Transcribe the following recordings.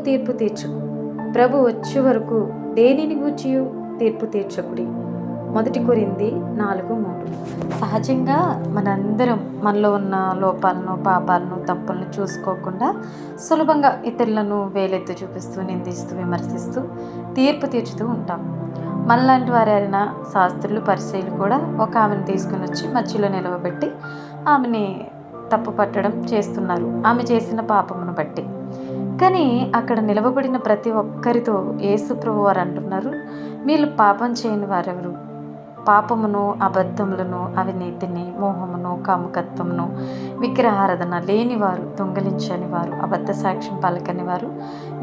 తీర్పు తీర్చుకు. ప్రభు వచ్చే వరకు దేనిని గూర్చియు తీర్పు తీర్చకుడి. 1 కొరింథీ 4:3. సహజంగా మనందరం మనలో ఉన్న లోపాలను, పాపాలను, తప్పులను చూసుకోకుండా సులభంగా ఇతరులను వేలెత్తి చూపిస్తూ, నిందిస్తూ, విమర్శిస్తూ తీర్పు తీర్చుతూ ఉంటాం. మనలాంటి వారైనా శాస్త్రులు, పరిసయ్యులు కూడా ఒక ఆమెను తీసుకుని వచ్చి మధ్యలో నిలవబెట్టి ఆమెని తప్పు పట్టడం చేస్తున్నారు, ఆమె చేసిన పాపమును బట్టి. కానీ అక్కడ నిలవబడిన ప్రతి ఒక్కరితో యేసు ప్రభు వారు అంటున్నారు, వీళ్ళు పాపం చేయని వారెవరు? పాపమును, అబద్ధములను, అవినీతిని, మోహమును, కాముకత్వమును, విగ్రహారాధన లేనివారు, దొంగలించని వారు, అబద్ధ సాక్ష్యం పలకని వారు,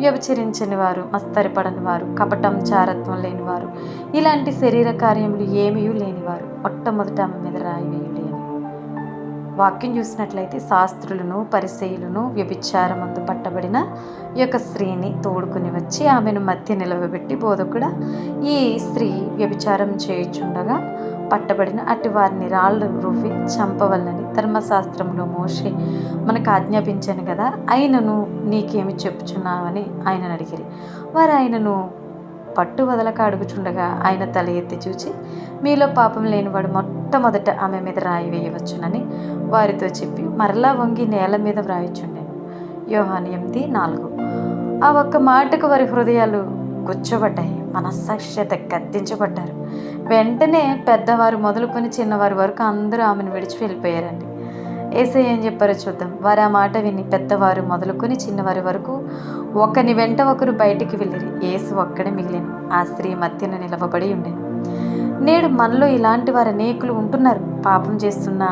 వ్యభిచరించని వారు, మస్తరిపడని వారు, కపటం, చారత్వం లేనివారు, ఇలాంటి శరీర కార్యములు ఏమీ లేనివారు మొట్టమొదట ఆమె మీద రాయి వేయుడి అని వాక్యం చూసినట్లయితే శాస్త్రులను, పరిసయ్యులను వ్యభిచారమందు పట్టబడిన ఈ యొక్క స్త్రీని తోడుకుని వచ్చి ఆమెను మధ్య నిలవబెట్టి, బోధకుడా, ఈ స్త్రీ వ్యభిచారం చేయుచుండగా పట్టబడిన అట్టి వారిని రాళ్ళు రువ్వి చంపవలనని ధర్మశాస్త్రంలో మోషే మనకు ఆజ్ఞాపించాను కదా, ఆయనను నీకేమి చెప్పుచున్నావని ఆయనను అడిగిరి. వారు ఆయనను పట్టు వదలక అడుగుచుండగా ఆయన తల ఎత్తి చూచి, మీలో పాపం లేనివాడు మొట్టమొదట ఆమె మీద రాయి వేయవచ్చునని వారితో చెప్పి మరలా వంగి నేల మీద వ్రాయిచుండెను. యోహాను 8:4. ఆ ఒక్క మాటకు వారి హృదయాలు గుచ్చబడ్డాయి, మనస్సాక్షిత గద్దించబడ్డారు. వెంటనే పెద్దవారు మొదలుకొని చిన్నవారి వరకు అందరూ ఆమెను విడిచి వెళ్ళిపోయారండి. యేసయ్య ఏం చెప్పారో చూద్దాం. వారు ఆ మాట విని పెద్దవారు మొదలుకొని చిన్నవారి వరకు ఒకని వెంట ఒకరు బయటికి వెళ్ళిరి. యేసు ఒక్కడే మిగిలిన ఆ స్త్రీ మధ్యన నిలవబడి ఉండెను. నేడు మనలో ఇలాంటి వారు అనేకులు ఉంటున్నారు. పాపం చేస్తున్నా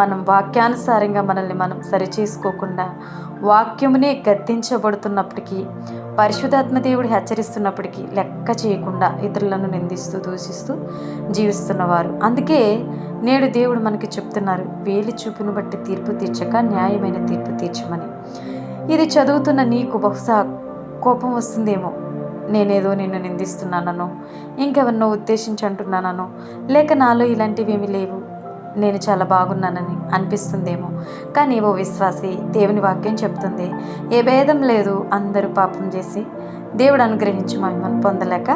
మనం వాక్యానుసారంగా మనల్ని మనం సరిచేసుకోకుండా వాక్యమునే గద్దించబడుతున్నప్పటికీ, పరిశుద్ధాత్మ దేవుడు హెచ్చరిస్తున్నప్పటికీ లెక్క చేయకుండా ఇతరులను నిందిస్తూ, దూషిస్తూ జీవిస్తున్నవారు. అందుకే నేడు దేవుడు మనకి చెప్తున్నారు, వేలి చూపును బట్టి తీర్పు తీర్చక న్యాయమైన తీర్పు తీర్చమని. ఇది చదువుతున్న నీకు బహుశా కోపం వస్తుందేమో, నేనేదో నిన్ను నిందిస్తున్నానో, ఇంకెవరినో ఉద్దేశించి అంటున్నానో, లేక నాలో ఇలాంటివి ఏమీ లేవు, నేను చాలా బాగున్నానని అనిపిస్తుందేమో. కానీ ఓ విశ్వాసి, దేవుని వాక్యం చెప్తుంది, ఏ భేదం లేదు, అందరూ పాపం చేసి దేవుడు అనుగ్రహించి మహిమను పొందలేక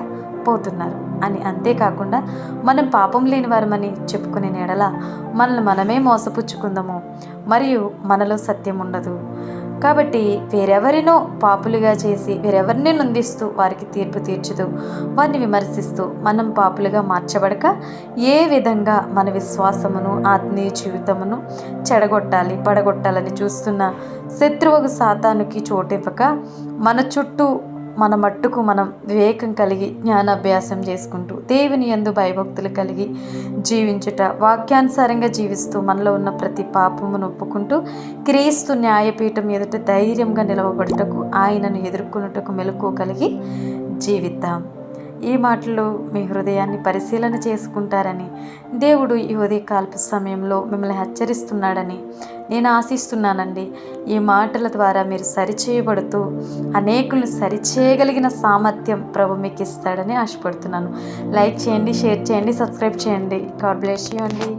పోతున్నారు అని. అంతేకాకుండా మనం పాపం లేని వారమని చెప్పుకునే నెడల మనల్ని మనమే మోసపుచ్చుకుందాము, మరియు మనలో సత్యం ఉండదు. కాబట్టి వేరెవరినో పాపులుగా చేసి వేరెవరిని నిందిస్తూ వారికి తీర్పు తీర్చుతూ వారిని విమర్శిస్తూ మనం పాపులుగా మార్చబడక ఏ విధంగా మన విశ్వాసమును, ఆత్మీయ జీవితమును పడగొట్టాలని చూస్తున్న శత్రువుకు సాతానుకి చోటివ్వక మన చుట్టూ మన మట్టుకు మనం వివేకం కలిగి జ్ఞానాభ్యాసం చేసుకుంటూ దేవుని యందు భయభక్తులు కలిగి జీవించుట, వాక్యానుసారంగా జీవిస్తూ మనలో ఉన్న ప్రతి పాపమును ఒప్పుకుంటూ క్రీస్తు న్యాయపీఠం ఎదుట ధైర్యంగా నిలవబడుటకు, ఆయనను ఎదుర్కొనుటకు మెలకువ కలిగి జీవిద్దాం. ఈ మాటలు మీ హృదయాన్ని పరిశీలన చేసుకుంటారని దేవుడు ఈ ఉదయకాలపు సమయంలో మిమ్మల్ని హెచ్చరిస్తున్నాడని నేను ఆశిస్తున్నానండి. ఈ మాటల ద్వారా మీరు సరిచేయబడుతూ అనేకులను సరిచేయగలిగిన సామర్థ్యం ప్రభు మీకు ఇస్తాడని ఆశపడుతున్నాను. లైక్ చేయండి, షేర్ చేయండి, సబ్స్క్రైబ్ చేయండి. గాడ్ బ్లెస్ యూ అండి.